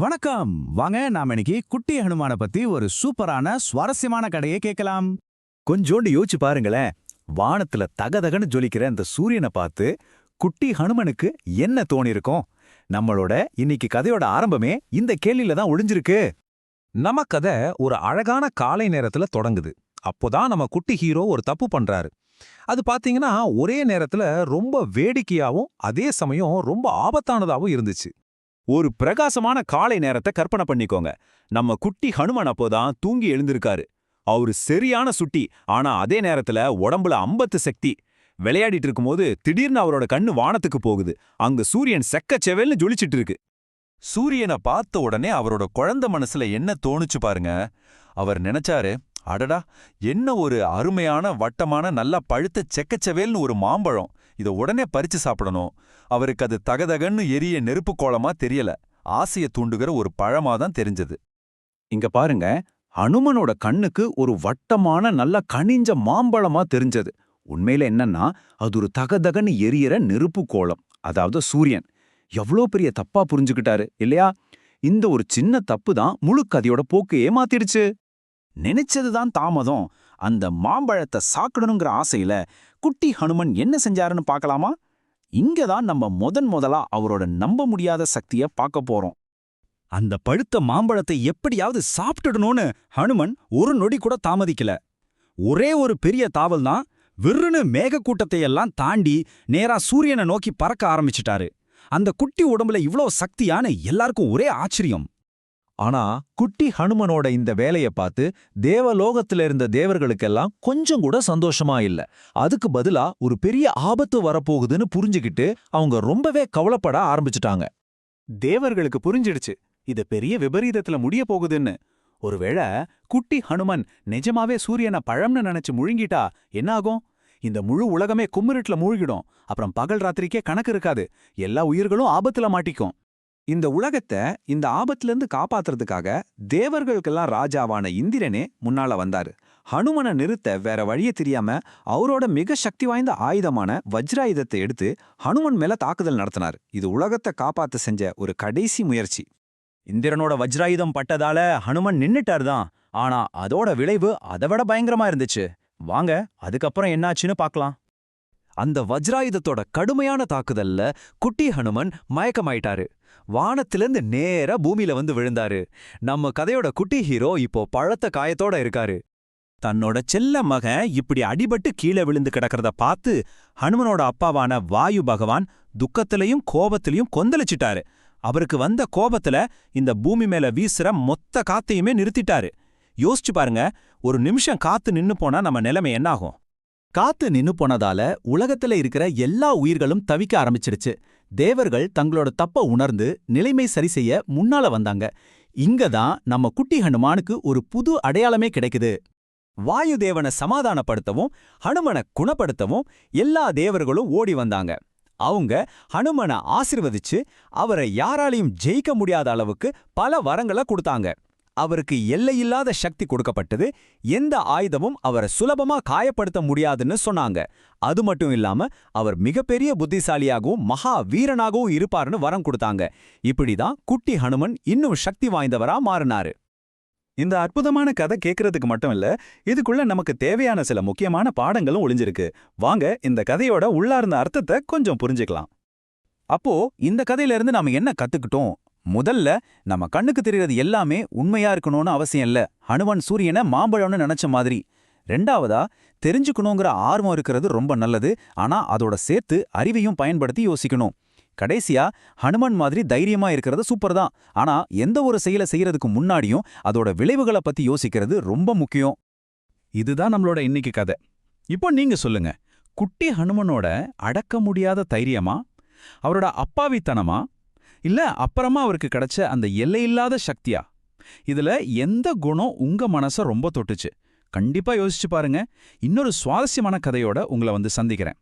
வணக்கம். வாங்க நாம இன்னைக்கு குட்டி ஹனுமான பத்தி ஒரு சூப்பரான சுவாரஸ்யமான கதையை கேட்கலாம். கொஞ்சோண்டு யோசிச்சு பாருங்களேன். வானத்துல தகதகன்னு ஜொலிக்கிற இந்த சூரியனை பார்த்து குட்டி ஹனுமனுக்கு என்ன தோணிருக்கும்? நம்மளோட இன்னைக்கு கதையோட ஆரம்பமே இந்த கேள்வியில தான் ஒளிஞ்சிருக்கு. நம்ம கதை ஒரு அழகான காலை நேரத்துல தொடங்குது. அப்போதான் நம்ம குட்டி ஹீரோ ஒரு தப்பு பண்றாரு. அது பாத்தீங்கன்னா ஒரே நேரத்துல ரொம்ப வேடிக்கையாவும் அதே சமயம் ரொம்ப ஆபத்தானதாவும் இருந்துச்சு. ஒரு பிரகாசமான காலை நேரத்தை கற்பனை பண்ணிக்கோங்க. நம்ம குட்டி ஹனுமன் அப்போதான் தூங்கி எழுந்திருக்காரு. அவரு சரியான சுட்டி, ஆனா அதே நேரத்துல உடம்புல 50 சக்தி. விளையாடிட்டு இருக்கும்போது திடீர்னு அவரோட கண்ணு வானத்துக்கு போகுது. அங்க சூரியன் செக்கச்செவல்னு ஜொலிச்சிட்டு இருக்கு. சூரியனை பார்த்த உடனே அவரோட குழந்தை மனசுல என்ன தோணுச்சு பாருங்க. அவர் நினைச்சாரு, அடடா, என்ன ஒரு அருமையான வட்டமான நல்லா பழுத்த செக்கச்செவேல்னு ஒரு மாம்பழம். இத உடனே பறிச்சு சாப்பிடணும். அவருக்கு அது தகதகன்னு எரிய நெருப்பு கோலமா தெரியல, ஆசைய தூண்டுகிற ஒரு பழமா தான் தெரிஞ்சது. இங்க பாருங்க, ஹனுமனோட கண்ணுக்கு ஒரு வட்டமான நல்ல கனிஞ்ச மாம்பழமா தெரிஞ்சது. உண்மையில என்னன்னா, அது ஒரு தகதகன்னு எரியற நெருப்பு கோலம், அதாவது சூரியன். எவ்வளோ பெரிய தப்பா புரிஞ்சுக்கிட்டாரு இல்லையா? இந்த ஒரு சின்ன தப்பு தான் முழு கதையோட போக்கையே மாத்திடுச்சு. நினைச்சதுதான் தாமதம். அந்த மாம்பழத்தை சாப்பிடணுங்கிற ஆசையில குட்டி ஹனுமன் என்ன செஞ்சாருன்னு பார்க்கலாமா? இங்கதான் நம்ம முதலா அவரோட நம்ப முடியாத சக்திய பார்க்க போறோம். அந்த பழுத்த மாம்பழத்தை எப்படியாவது சாப்பிட்டுடணும்னு ஹனுமன் ஒரு நொடி கூட தாமதிக்கல. ஒரே ஒரு பெரிய தாவல் தான், விருன்னு மேகக்கூட்டத்தை எல்லாம் தாண்டி நேரா சூரியனை நோக்கி பறக்க ஆரம்பிச்சிட்டாரு. அந்த குட்டி உடம்புல இவ்ளோ சக்தியான எல்லாருக்கும் ஒரே ஆச்சரியம். ஆனா குட்டி ஹனுமனோட இந்த வேலைய பார்த்து தேவலோகத்துல இருந்த தேவர்களுக்கெல்லாம் கொஞ்சம் கூட சந்தோஷமா இல்ல. அதுக்கு பதிலா ஒரு பெரிய ஆபத்து வரப்போகுதுன்னு புரிஞ்சுகிட்டு அவங்க ரொம்பவே கவலைப்பட ஆரம்பிச்சுட்டாங்க. தேவர்களுக்கு புரிஞ்சிடுச்சு, இது பெரிய விபரீதத்துல முடிய போகுதுன்னு. ஒருவேளை குட்டி ஹனுமன் நிஜமாவே சூரியனை பழம்னு நினைச்சு முழுங்கிட்டா என்ன ஆகும்? இந்த முழு உலகமே கும்மிருட்டுல மூழ்கிடும். அப்புறம் பகல் ராத்திரிக்கே கணக்கு இருக்காது. எல்லா உயிர்களும் ஆபத்துல மாட்டிக்கும். இந்த உலகத்தை இந்த ஆபத்திலிருந்து காப்பாத்துறதுக்காக தேவர்களுக்கெல்லாம் ராஜாவான இந்திரனே முன்னால வந்தாரு. ஹனுமனை நிறுத்த வேற வழியே தெரியாம அவரோட மிக சக்தி வாய்ந்த ஆயுதமான வஜ்ராயுதத்தை எடுத்து ஹனுமன் மேல தாக்குதல் நடத்தினார். இது உலகத்தை காப்பாத்த செஞ்ச ஒரு கடைசி முயற்சி. இந்திரனோட வஜ்ராயுதம் பட்டதால ஹனுமன் நின்னுட்டாரு தான். ஆனா அதோட விளைவு அதை விட பயங்கரமா இருந்துச்சு. வாங்க அதுக்கப்புறம் என்னாச்சுன்னு பார்க்கலாம். அந்த வஜ்ராயுதத்தோட கடுமையான தாக்குதல்ல குட்டி ஹனுமன் மயக்கமாயிட்டாரு. வானத்திலிருந்து நேரா பூமியில வந்து விழுந்தாரு. நம்ம கதையோட குட்டி ஹீரோ இப்போ பழத்த காயத்தோட இருக்காரு. தன்னோட செல்ல மகன் இப்படி அடிபட்டு கீழே விழுந்து கிடக்கிறத பார்த்து ஹனுமனோட அப்பாவான வாயு பகவான் துக்கத்திலையும் கோபத்திலையும் கொந்தளிச்சிட்டாரு. அவருக்கு வந்த கோபத்துல இந்த பூமி மேல வீசுற மொத்த காத்தையுமே நிறுத்திட்டாரு. யோசிச்சு பாருங்க, ஒரு நிமிஷம் காத்து நின்னு போனா நம்ம நிலைமை என்னாகும்? காத்து நின்னு போனதால உலகத்துல இருக்கிற எல்லா உயிர்களும் தவிக்க ஆரம்பிச்சிருச்சு. தேவர்கள் தங்களோட தப்ப உணர்ந்து நிலைமை சரி செய்ய முன்னால வந்தாங்க. இங்கதான் நம்ம குட்டி ஹனுமானுக்கு ஒரு புது அடையாளமே கிடைக்குது. வாயு தேவனை சமாதானப்படுத்தவும் ஹனுமனை குணப்படுத்தவும் எல்லா தேவர்களும் ஓடி வந்தாங்க. அவங்க ஹனுமனை ஆசிர்வதிச்சு அவரை யாராலையும் ஜெயிக்க முடியாத அளவுக்கு பல வரங்களை கொடுத்தாங்க. அவருக்கு எல்லையில்லாத சக்தி கொடுக்கப்பட்டது. எந்த ஆயுதமும் அவரை சுலபமா காயப்படுத்த முடியாதுன்னு சொன்னாங்க. அது மட்டும் இல்லாம அவர் மிகப்பெரிய புத்திசாலியாகவும் மகா வீரனாகவும் இருப்பாருன்னு வரம் கொடுத்தாங்க. இப்படிதான் குட்டி ஹனுமன் இன்னும் சக்தி வாய்ந்தவரா மாறினாரு. இந்த அற்புதமான கதை கேட்கறதுக்கு மட்டும் இல்ல, இதுக்குள்ள நமக்கு தேவையான சில முக்கியமான பாடங்களும் ஒளிஞ்சிருக்கு. வாங்க இந்த கதையோட உள்ளார்ந்த அர்த்தத்தை கொஞ்சம் புரிஞ்சுக்கலாம். அப்போ இந்த கதையில இருந்து நாம என்ன கத்துக்கிட்டோம்? முதல்ல, நம்ம கண்ணுக்கு தெரியறது எல்லாமே உண்மையா இருக்கணும்னு அவசியம் இல்ல. ஹனுமன் சூரியனை மாம்பழம்னு நினைச்ச மாதிரி. ரெண்டாவதா, தெரிஞ்சுக்கணுங்கிற ஆர்வம் இருக்கிறது ரொம்ப நல்லது. ஆனா அதோட சேர்த்து அறிவையும் பயன்படுத்தி யோசிக்கணும். கடைசியா, ஹனுமன் மாதிரி தைரியமா இருக்கிறது சூப்பர் தான். ஆனா எந்த ஒரு செயலை செய்யறதுக்கு முன்னாடியும் அதோட விளைவுகளை பத்தி யோசிக்கிறது ரொம்ப முக்கியம். இதுதான் நம்மளோட இன்னைக்கு கதை. இப்போ நீங்க சொல்லுங்க, குட்டி ஹனுமனோட அடக்க முடியாத தைரியமா, அவரோட அப்பாவித்தனமா, இல்ல அப்புறமா அவருக்கு கிடைச்ச அந்த எல்லையில்லாத சக்தியா? இதுல எந்த குணம் உங்க மனச ரொம்ப தொட்டுச்சு? கண்டிப்பா யோசிச்சு பாருங்க. இன்னொரு சுவாரஸ்யமான கதையோட உங்களை வந்து சந்திக்கிறேன்.